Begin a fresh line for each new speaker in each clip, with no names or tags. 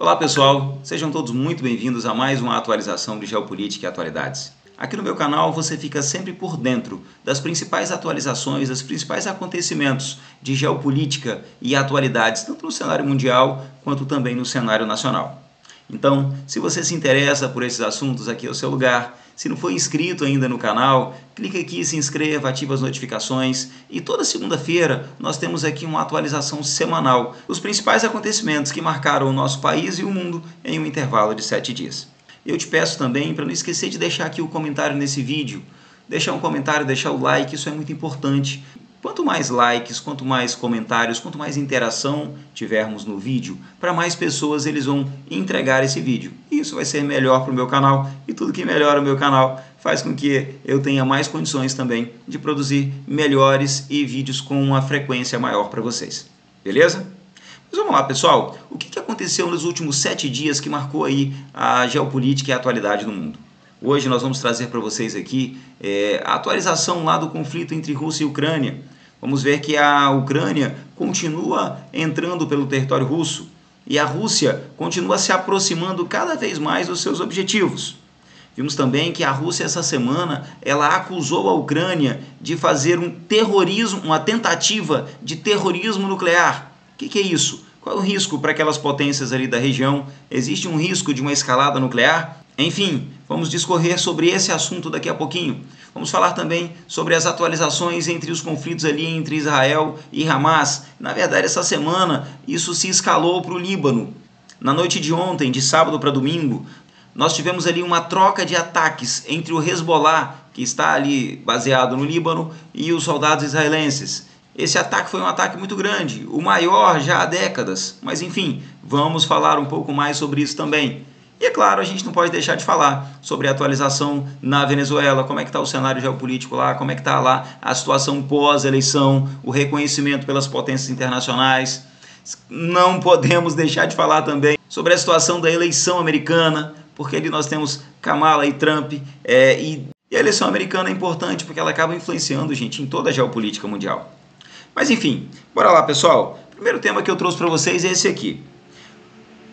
Olá pessoal, sejam todos muito bem-vindos a mais uma atualização de Geopolítica e Atualidades. Aqui no meu canal você fica sempre por dentro das principais atualizações, dos principais acontecimentos de geopolítica e atualidades, tanto no cenário mundial quanto também no cenário nacional. Então, se você se interessa por esses assuntos, aqui é o seu lugar. Se não for inscrito ainda no canal, clique aqui, se inscreva, ative as notificações e toda segunda-feira nós temos aqui uma atualização semanal dos principais acontecimentos que marcaram o nosso país e o mundo em um intervalo de 7 dias. Eu te peço também para não esquecer de deixar aqui o comentário nesse vídeo, deixar um comentário, deixar o like, isso é muito importante. Quanto mais likes, quanto mais comentários, quanto mais interação tivermos no vídeo, para mais pessoas eles vão entregar esse vídeo. Isso vai ser melhor para o meu canal e tudo que melhora o meu canal faz com que eu tenha mais condições também de produzir melhores e vídeos com uma frequência maior para vocês. Beleza? Mas vamos lá, pessoal. O que aconteceu nos últimos 7 dias que marcou aí a geopolítica e a atualidade no mundo? Hoje nós vamos trazer para vocês aqui a atualização lá do conflito entre Rússia e Ucrânia. Vamos ver que a Ucrânia continua entrando pelo território russo e a Rússia continua se aproximando cada vez mais dos seus objetivos. Vimos também que a Rússia essa semana ela acusou a Ucrânia de fazer um terrorismo, uma tentativa de terrorismo nuclear. O que é isso? Qual é o risco para aquelas potências ali da região? Existe um risco de uma escalada nuclear? Enfim, vamos discorrer sobre esse assunto daqui a pouquinho. Vamos falar também sobre as atualizações entre os conflitos ali entre Israel e Hamas. Na verdade, essa semana isso se escalou para o Líbano. Na noite de ontem, de sábado para domingo, nós tivemos ali uma troca de ataques entre o Hezbollah, que está ali baseado no Líbano, e os soldados israelenses. Esse ataque foi um ataque muito grande, o maior já há décadas. Mas enfim, vamos falar um pouco mais sobre isso também. E é claro, a gente não pode deixar de falar sobre a atualização na Venezuela, como é que está o cenário geopolítico lá, como é que está lá a situação pós-eleição, o reconhecimento pelas potências internacionais. Não podemos deixar de falar também sobre a situação da eleição americana, porque ali nós temos Kamala e Trump, e a eleição americana é importante porque ela acaba influenciando, gente, em toda a geopolítica mundial. Mas enfim, bora lá, pessoal. O primeiro tema que eu trouxe para vocês é esse aqui.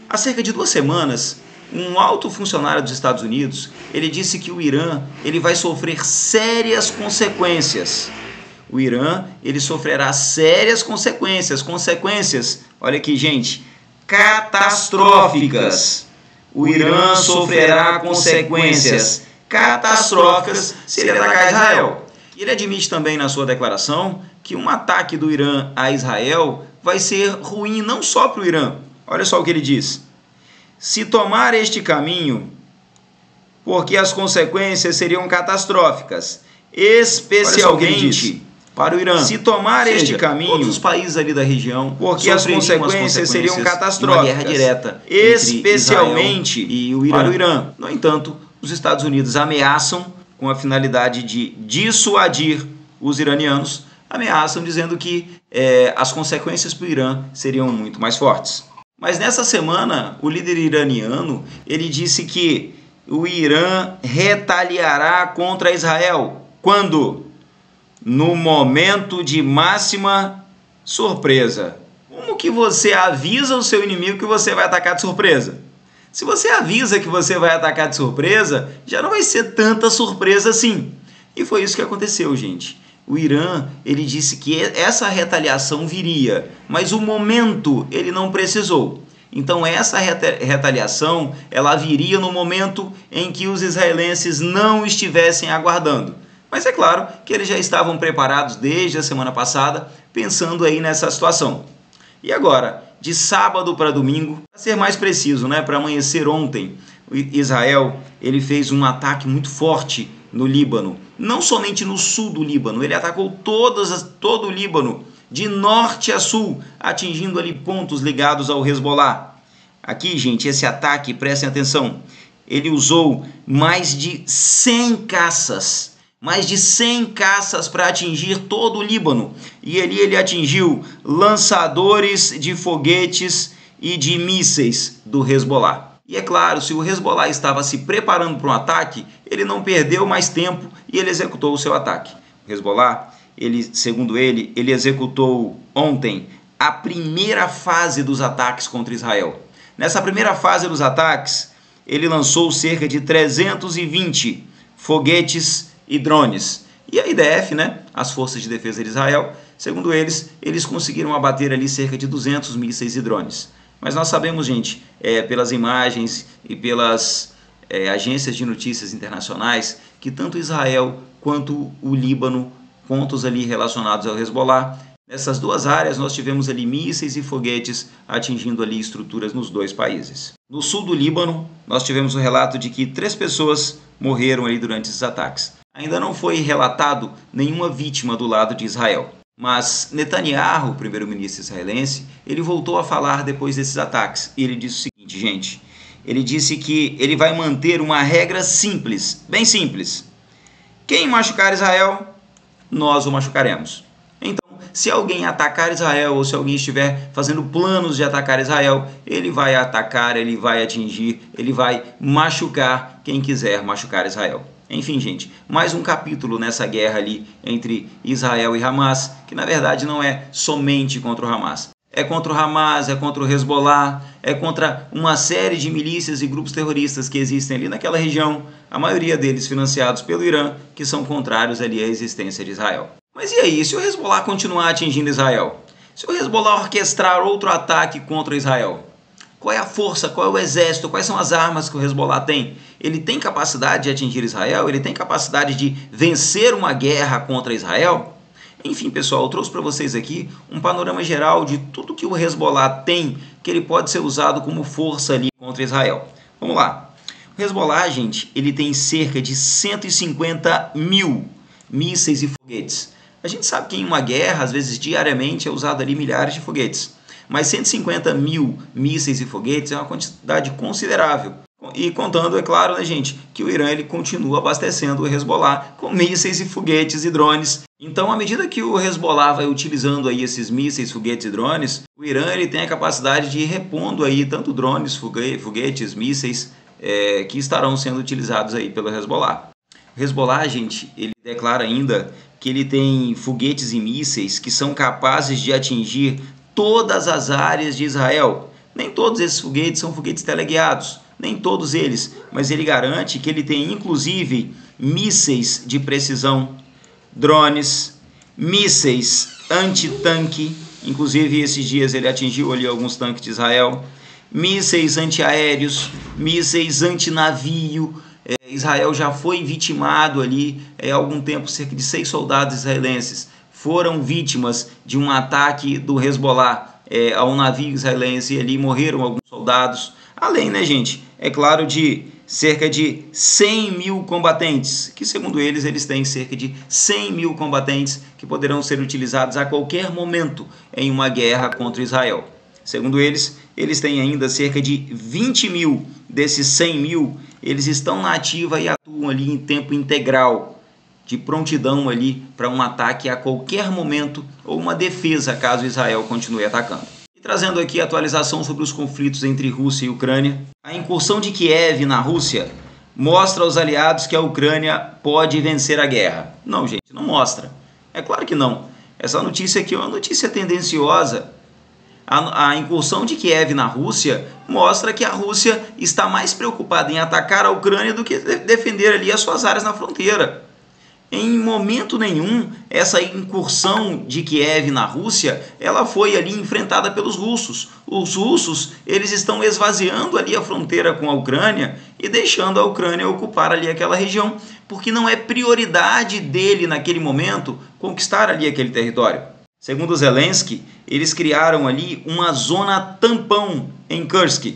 Há cerca de 2 semanas, um alto funcionário dos Estados Unidos, ele disse que o Irã ele vai sofrer sérias consequências. O Irã ele sofrerá sérias consequências. Consequências, olha aqui, gente, catastróficas. O Irã sofrerá consequências catastróficas se ele atacar Israel. E ele admite também na sua declaração que um ataque do Irã a Israel vai ser ruim não só para o Irã. Olha só o que ele diz. Se tomar este caminho, porque as consequências seriam catastróficas, especialmente para o Irã. Se tomar este caminho, todos os países ali da região, porque as consequências seriam catastróficas, uma guerra direta, especialmente e o Irã. Para o Irã. No entanto, os Estados Unidos ameaçam com a finalidade de dissuadir os iranianos, ameaçam dizendo que as consequências para o Irã seriam muito mais fortes. Mas nessa semana, o líder iraniano, ele disse que o Irã retaliará contra Israel. Quando? No momento de máxima surpresa. Como que você avisa o seu inimigo que você vai atacar de surpresa? Se você avisa que você vai atacar de surpresa, já não vai ser tanta surpresa assim. E foi isso que aconteceu, gente. O Irã, ele disse que essa retaliação viria, mas o momento ele não precisou. Então essa retaliação, ela viria no momento em que os israelenses não estivessem aguardando. Mas é claro que eles já estavam preparados desde a semana passada, pensando aí nessa situação. E agora, de sábado para domingo, para ser mais preciso, para amanhecer ontem, Israel ele fez um ataque muito forte no Líbano, não somente no sul do Líbano, ele atacou todo o Líbano, de norte a sul, atingindo ali pontos ligados ao Hezbollah. Aqui, gente, esse ataque, prestem atenção, ele usou mais de 100 caças para atingir todo o Líbano. E ali ele atingiu lançadores de foguetes e de mísseis do Hezbollah. E é claro, se o Hezbollah estava se preparando para um ataque, ele não perdeu mais tempo e ele executou o seu ataque. O Hezbollah, segundo ele executou ontem a primeira fase dos ataques contra Israel. Nessa primeira fase dos ataques, ele lançou cerca de 320 foguetes e drones. E a IDF, né, as Forças de Defesa de Israel, segundo eles conseguiram abater ali cerca de 200 mísseis e drones. Mas nós sabemos, gente, pelas imagens e pelas agências de notícias internacionais, que tanto Israel quanto o Líbano, pontos ali relacionados ao Hezbollah, nessas duas áreas nós tivemos ali mísseis e foguetes atingindo ali estruturas nos dois países. No sul do Líbano, nós tivemos o relato de que 3 pessoas morreram ali durante esses ataques. Ainda não foi relatado nenhuma vítima do lado de Israel. Mas Netanyahu, o primeiro-ministro israelense, ele voltou a falar depois desses ataques. E ele disse o seguinte, gente, ele disse que ele vai manter uma regra simples, bem simples. Quem machucar Israel, nós o machucaremos. Então, se alguém atacar Israel ou se alguém estiver fazendo planos de atacar Israel, ele vai atacar, ele vai atingir, ele vai machucar quem quiser machucar Israel. Enfim, gente, mais um capítulo nessa guerra ali entre Israel e Hamas, que na verdade não é somente contra o Hamas. É contra o Hamas, é contra o Hezbollah, é contra uma série de milícias e grupos terroristas que existem ali naquela região, a maioria deles financiados pelo Irã, que são contrários ali à existência de Israel. Mas e aí, se o Hezbollah continuar atingindo Israel? Se o Hezbollah orquestrar outro ataque contra Israel? Qual é a força, qual é o exército, quais são as armas que o Hezbollah tem? Ele tem capacidade de atingir Israel? Ele tem capacidade de vencer uma guerra contra Israel? Enfim, pessoal, eu trouxe para vocês aqui um panorama geral de tudo que o Hezbollah tem, que ele pode ser usado como força ali contra Israel. Vamos lá. O Hezbollah, gente, ele tem cerca de 150 mil mísseis e foguetes. A gente sabe que em uma guerra, às vezes diariamente, é usado ali milhares de foguetes. Mas 150 mil mísseis e foguetes é uma quantidade considerável. E contando, é claro, né, gente, que o Irã ele continua abastecendo o Hezbollah com mísseis e foguetes e drones. Então, à medida que o Hezbollah vai utilizando aí esses mísseis, foguetes e drones, o Irã ele tem a capacidade de ir repondo aí tanto drones, foguetes, mísseis que estarão sendo utilizados aí pelo Hezbollah. O Hezbollah, gente, ele declara ainda que ele tem foguetes e mísseis que são capazes de atingir todas as áreas de Israel. Nem todos esses foguetes são foguetes teleguiados, nem todos eles, mas ele garante que ele tem inclusive mísseis de precisão, drones, mísseis anti-tanque, inclusive esses dias ele atingiu ali alguns tanques de Israel, mísseis antiaéreos, mísseis antinavio. Israel já foi vitimado ali há algum tempo, cerca de 6 soldados israelenses foram vítimas de um ataque do Hezbollah a um navio israelense e ali morreram alguns soldados. Além, né, gente, é claro, de cerca de 100 mil combatentes, que segundo eles têm cerca de 100 mil combatentes que poderão ser utilizados a qualquer momento em uma guerra contra Israel. Segundo eles têm ainda cerca de 20 mil desses 100 mil, eles estão na ativa e atuam ali em tempo integral, de prontidão ali para um ataque a qualquer momento ou uma defesa caso Israel continue atacando. E trazendo aqui a atualização sobre os conflitos entre Rússia e Ucrânia, a incursão de Kiev na Rússia mostra aos aliados que a Ucrânia pode vencer a guerra. Não, gente, não mostra. É claro que não. Essa notícia aqui é uma notícia tendenciosa. A incursão de Kiev na Rússia mostra que a Rússia está mais preocupada em atacar a Ucrânia do que defender ali as suas áreas na fronteira. Em momento nenhum, essa incursão de Kiev na Rússia, ela foi ali enfrentada pelos russos. Os russos, eles estão esvaziando ali a fronteira com a Ucrânia e deixando a Ucrânia ocupar ali aquela região, porque não é prioridade dele naquele momento conquistar ali aquele território. Segundo Zelensky, eles criaram ali uma zona tampão em Kursk.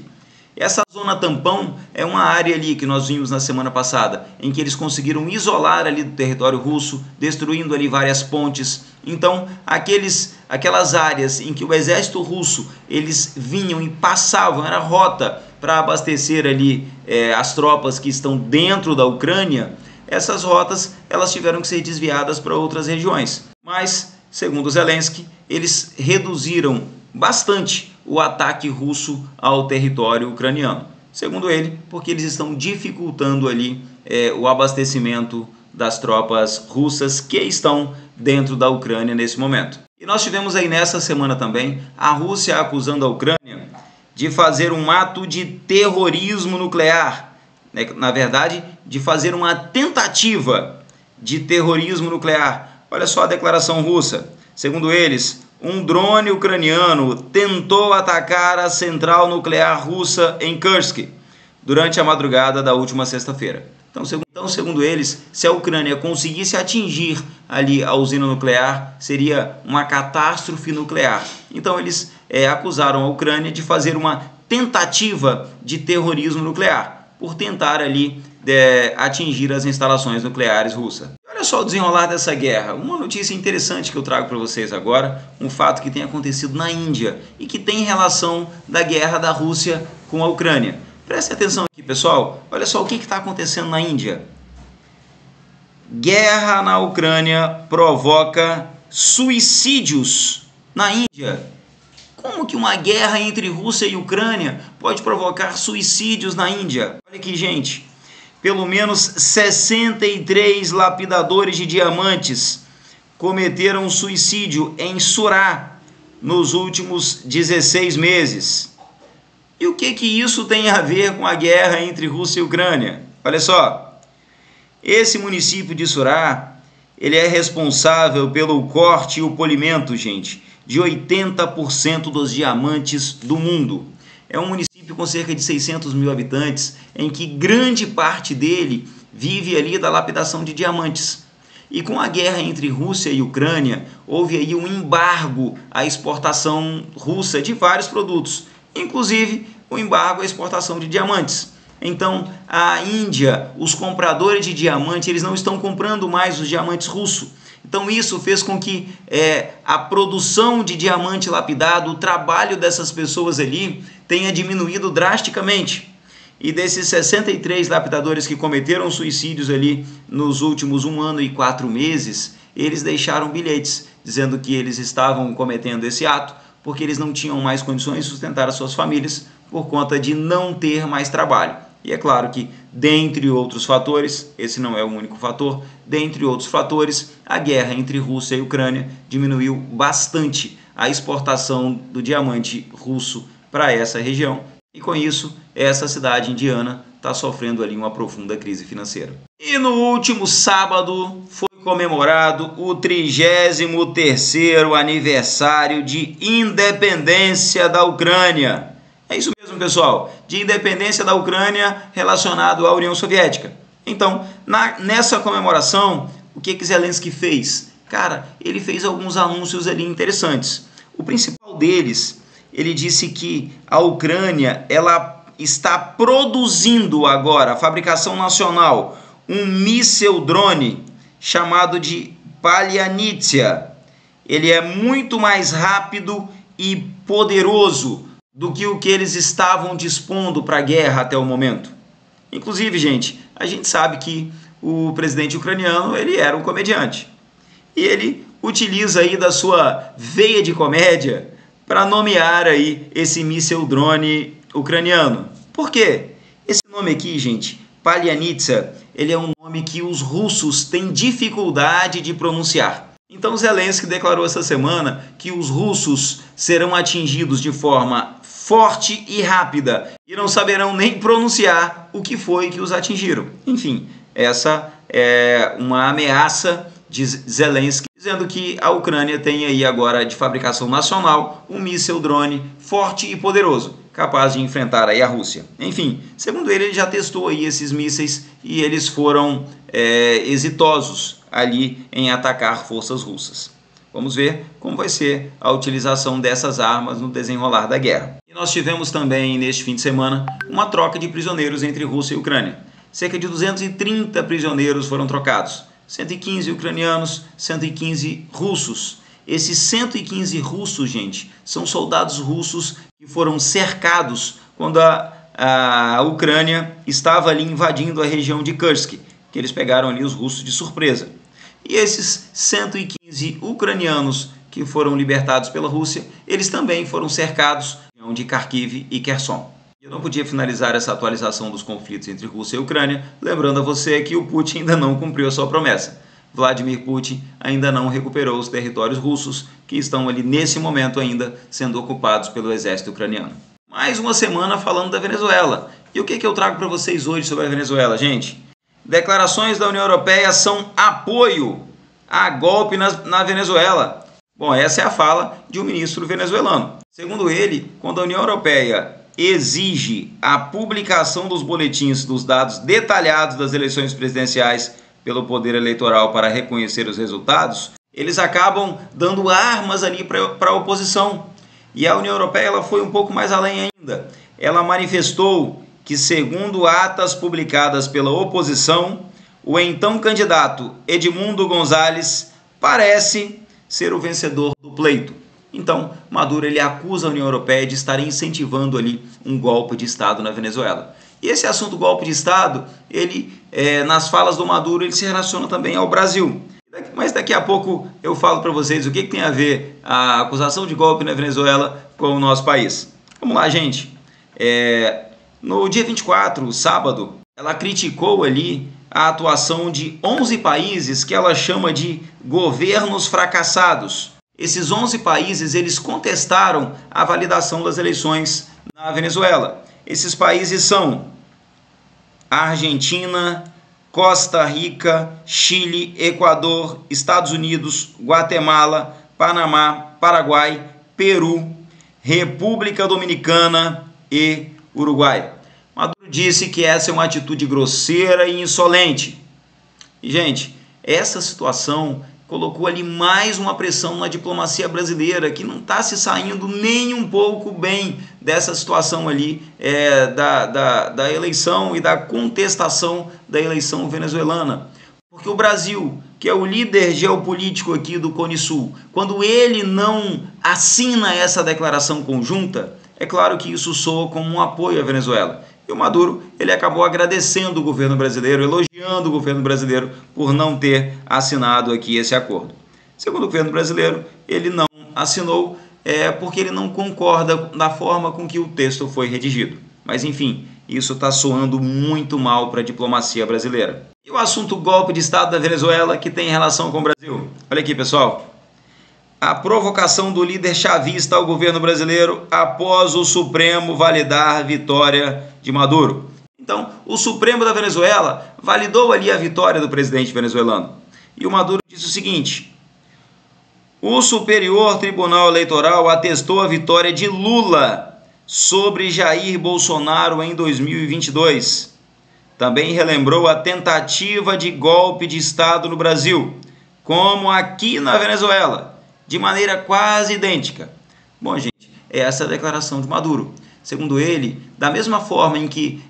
Essa zona tampão é uma área ali que nós vimos na semana passada, em que eles conseguiram isolar ali do território russo, destruindo ali várias pontes. Então, aquelas áreas em que o exército russo, eles vinham e passavam, era rota para abastecer ali as tropas que estão dentro da Ucrânia, essas rotas elas tiveram que ser desviadas para outras regiões. Mas, segundo Zelensky, eles reduziram bastante o ataque russo ao território ucraniano. Segundo ele, porque eles estão dificultando ali o abastecimento das tropas russas que estão dentro da Ucrânia nesse momento. E nós tivemos aí nessa semana também a Rússia acusando a Ucrânia de fazer um ato de terrorismo nuclear, né? Na verdade, de fazer uma tentativa de terrorismo nuclear. Olha só a declaração russa. Segundo eles, um drone ucraniano tentou atacar a central nuclear russa em Kursk durante a madrugada da última sexta-feira. Então, segundo eles, se a Ucrânia conseguisse atingir ali a usina nuclear, seria uma catástrofe nuclear. Então, eles acusaram a Ucrânia de fazer uma tentativa de terrorismo nuclear, por tentar ali atingir as instalações nucleares russas. Olha só o desenrolar dessa guerra. Uma notícia interessante que eu trago para vocês agora, um fato que tem acontecido na Índia e que tem relação da guerra da Rússia com a Ucrânia. Preste atenção aqui, pessoal. Olha só o que está acontecendo na Índia. Guerra na Ucrânia provoca suicídios na Índia. Como que uma guerra entre Rússia e Ucrânia pode provocar suicídios na Índia? Olha aqui, gente. Pelo menos 63 lapidadores de diamantes cometeram suicídio em Surat nos últimos 16 meses. E o que isso tem a ver com a guerra entre Rússia e Ucrânia? Olha só, esse município de Surat, ele é responsável pelo corte e o polimento, gente, de 80% dos diamantes do mundo. É um município com cerca de 600 mil habitantes, em que grande parte dele vive ali da lapidação de diamantes. E com a guerra entre Rússia e Ucrânia, houve aí um embargo à exportação russa de vários produtos, inclusive o embargo à exportação de diamantes. Então, a Índia, os compradores de diamante, eles não estão comprando mais os diamantes russos. Então, isso fez com que a produção de diamante lapidado, o trabalho dessas pessoas ali, tenha diminuído drasticamente. E desses 63 lapidadores que cometeram suicídios ali nos últimos 1 ano e 4 meses, eles deixaram bilhetes dizendo que eles estavam cometendo esse ato porque eles não tinham mais condições de sustentar as suas famílias por conta de não ter mais trabalho. E é claro que, dentre outros fatores, esse não é o único fator, dentre outros fatores, a guerra entre Rússia e Ucrânia diminuiu bastante a exportação do diamante russo para essa região. E com isso, essa cidade indiana está sofrendo ali uma profunda crise financeira. E no último sábado foi comemorado o 33º aniversário de independência da Ucrânia. É isso mesmo, pessoal, de independência da Ucrânia relacionado à União Soviética. Então, nessa comemoração, o que Zelensky fez? Cara, ele fez alguns anúncios ali interessantes. O principal deles, ele disse que a Ucrânia ela está produzindo agora, a fabricação nacional, um míssil drone chamado de Palianitsia. Ele é muito mais rápido e poderoso do que o que eles estavam dispondo para a guerra até o momento. Inclusive, gente, a gente sabe que o presidente ucraniano, ele era um comediante. E ele utiliza aí da sua veia de comédia para nomear aí esse míssil drone ucraniano. Por quê? Esse nome aqui, gente, Palianitsia, ele é um nome que os russos têm dificuldade de pronunciar. Então Zelensky declarou essa semana que os russos serão atingidos de forma forte e rápida e não saberão nem pronunciar o que foi que os atingiram. Enfim, essa é uma ameaça de Zelensky, dizendo que a Ucrânia tem aí agora de fabricação nacional um míssil drone forte e poderoso, capaz de enfrentar aí a Rússia. Enfim, segundo ele já testou aí esses mísseis e eles foram exitosos ali em atacar forças russas. Vamos ver como vai ser a utilização dessas armas no desenrolar da guerra. E nós tivemos também, neste fim de semana, uma troca de prisioneiros entre Rússia e Ucrânia. Cerca de 230 prisioneiros foram trocados. 115 ucranianos, 115 russos. Esses 115 russos, gente, são soldados russos que foram cercados quando a Ucrânia estava ali invadindo a região de Kursk, que eles pegaram ali os russos de surpresa. E esses 115 ucranianos que foram libertados pela Rússia, eles também foram cercados na região de Kharkiv e Kherson. Eu não podia finalizar essa atualização dos conflitos entre Rússia e Ucrânia, lembrando a você que o Putin ainda não cumpriu a sua promessa. Vladimir Putin ainda não recuperou os territórios russos que estão ali nesse momento ainda sendo ocupados pelo exército ucraniano. Mais uma semana falando da Venezuela. E o que eu trago para vocês hoje sobre a Venezuela, gente? Declarações da União Europeia são apoio a golpe na Venezuela. Bom, essa é a fala de um ministro venezuelano. Segundo ele, quando a União Europeia exige a publicação dos boletins dos dados detalhados das eleições presidenciais pelo Poder Eleitoral para reconhecer os resultados, eles acabam dando armas ali para a oposição. E a União Europeia ela foi um pouco mais além ainda. Ela manifestou que, segundo atas publicadas pela oposição, o então candidato Edmundo González parece ser o vencedor do pleito. Então, Maduro ele acusa a União Europeia de estar incentivando ali um golpe de Estado na Venezuela. E esse assunto golpe de Estado, nas falas do Maduro, ele se relaciona também ao Brasil. Mas daqui a pouco eu falo para vocês o que tem a ver a acusação de golpe na Venezuela com o nosso país. Vamos lá, gente. No dia 24, sábado, ela criticou ali a atuação de 11 países que ela chama de governos fracassados. Esses 11 países, eles contestaram a validação das eleições na Venezuela. Esses países são a Argentina, Costa Rica, Chile, Equador, Estados Unidos, Guatemala, Panamá, Paraguai, Peru, República Dominicana e Uruguai. Maduro disse que essa é uma atitude grosseira e insolente. E, gente, essa situação colocou ali mais uma pressão na diplomacia brasileira, que não está se saindo nem um pouco bem dessa situação ali da eleição e da contestação da eleição venezuelana. Porque o Brasil, que é o líder geopolítico aqui do Cone Sul, quando ele não assina essa declaração conjunta, é claro que isso soa como um apoio à Venezuela. E o Maduro, ele acabou agradecendo o governo brasileiro, elogiando o governo brasileiro por não ter assinado aqui esse acordo. Segundo o governo brasileiro, ele não assinou porque ele não concorda da forma com que o texto foi redigido. Mas enfim, isso está soando muito mal para a diplomacia brasileira. E o assunto golpe de Estado da Venezuela que tem relação com o Brasil? Olha aqui, pessoal. A provocação do líder chavista ao governo brasileiro após o Supremo validar a vitória de Maduro. Então, o Supremo da Venezuela validou ali a vitória do presidente venezuelano. E o Maduro disse o seguinte: o Superior Tribunal Eleitoral atestou a vitória de Lula sobre Jair Bolsonaro em 2022. Também relembrou a tentativa de golpe de Estado no Brasil, como aqui na Venezuela, de maneira quase idêntica. Bom, gente, essa é a declaração de Maduro. Segundo ele, da mesma forma em que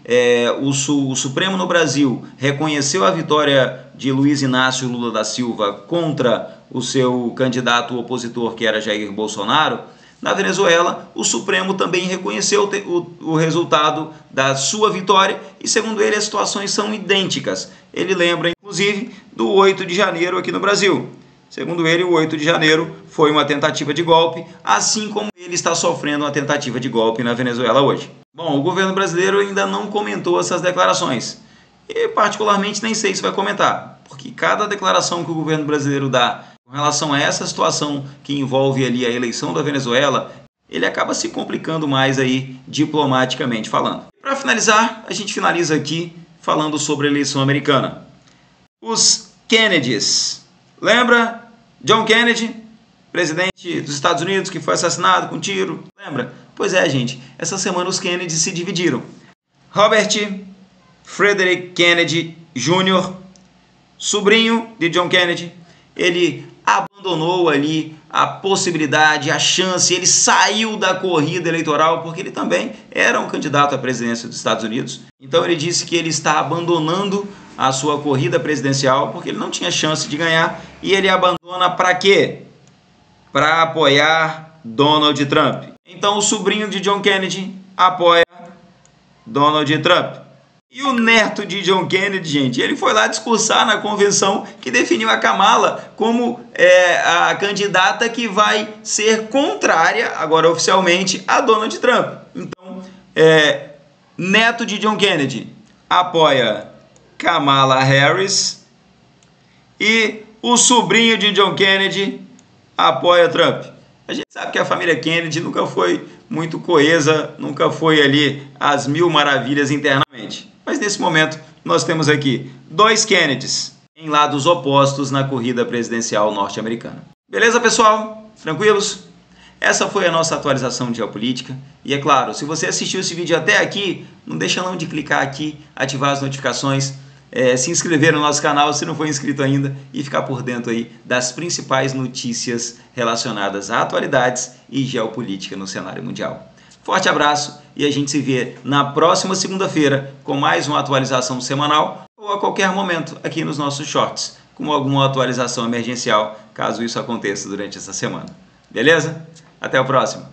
o Supremo no Brasil reconheceu a vitória de Luiz Inácio Lula da Silva contra o seu candidato opositor, que era Jair Bolsonaro, na Venezuela, o Supremo também reconheceu o resultado da sua vitória e, segundo ele, as situações são idênticas. Ele lembra, inclusive, do 8 de janeiro aqui no Brasil. Segundo ele, o 8 de janeiro foi uma tentativa de golpe, assim como ele está sofrendo uma tentativa de golpe na Venezuela hoje. Bom, o governo brasileiro ainda não comentou essas declarações. E, particularmente, nem sei se vai comentar, porque cada declaração que o governo brasileiro dá com relação a essa situação que envolve ali a eleição da Venezuela, ele acaba se complicando mais aí, diplomaticamente falando. Para finalizar, a gente finaliza aqui falando sobre a eleição americana. Os Kennedys. Lembra? John Kennedy, presidente dos Estados Unidos, que foi assassinado com tiro. Lembra? Pois é, gente. Essa semana os Kennedys se dividiram. Robert Frederick Kennedy Jr., sobrinho de John Kennedy, ele abandonou ali a possibilidade, a chance, ele saiu da corrida eleitoral porque ele também era um candidato à presidência dos Estados Unidos. Então ele disse que ele está abandonando a sua corrida presidencial porque ele não tinha chance de ganhar. E ele abandona para quê? Para apoiar Donald Trump. Então o sobrinho de John Kennedy apoia Donald Trump. E o neto de John Kennedy, gente, ele foi lá discursar na convenção que definiu a Kamala como a candidata que vai ser contrária, agora oficialmente, a Donald Trump. Então, neto de John Kennedy apoia Kamala Harris e o sobrinho de John Kennedy apoia Trump. A gente sabe que a família Kennedy nunca foi muito coesa, nunca foi ali às mil maravilhas internamente. Mas nesse momento nós temos aqui dois Kennedys em lados opostos na corrida presidencial norte-americana. Beleza, pessoal? Tranquilos? Essa foi a nossa atualização de geopolítica. E é claro, se você assistiu esse vídeo até aqui, não deixa não de clicar aqui, ativar as notificações, se inscrever no nosso canal se não for inscrito ainda e ficar por dentro aí das principais notícias relacionadas a atualidades e geopolítica no cenário mundial. Forte abraço e a gente se vê na próxima segunda-feira com mais uma atualização semanal ou a qualquer momento aqui nos nossos shorts, com alguma atualização emergencial, caso isso aconteça durante essa semana. Beleza? Até o próximo!